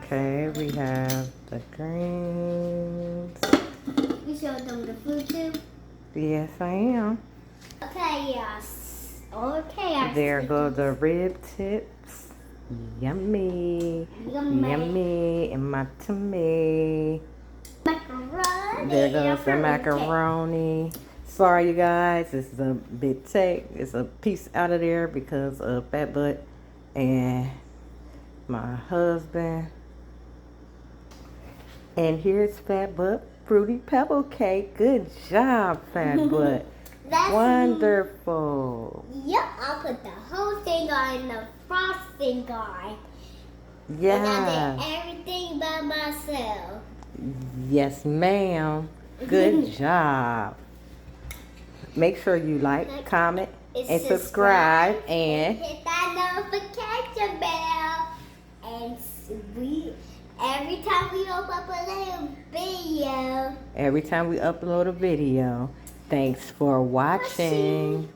Okay, we have the greens. You showed them the food too? Yes, I am. Okay, yes. Okay, There go the rib tips. Yummy. Yummy in my tummy. Macaroni. There goes the macaroni. Sorry, you guys. This is a big take. It's a piece out of there because of Fat Butt and my husband. And here's Fat Butt Fruity Pebble Cake. Good job, Fat Butt. That's Wonderful. Yep, I'll put the whole thing on the frosting guy. Yeah. And I did everything by myself. Yes, ma'am. Good job. Make sure you like, comment, and subscribe. And hit that notification bell. And every time we every time we upload a video. Thanks for watching.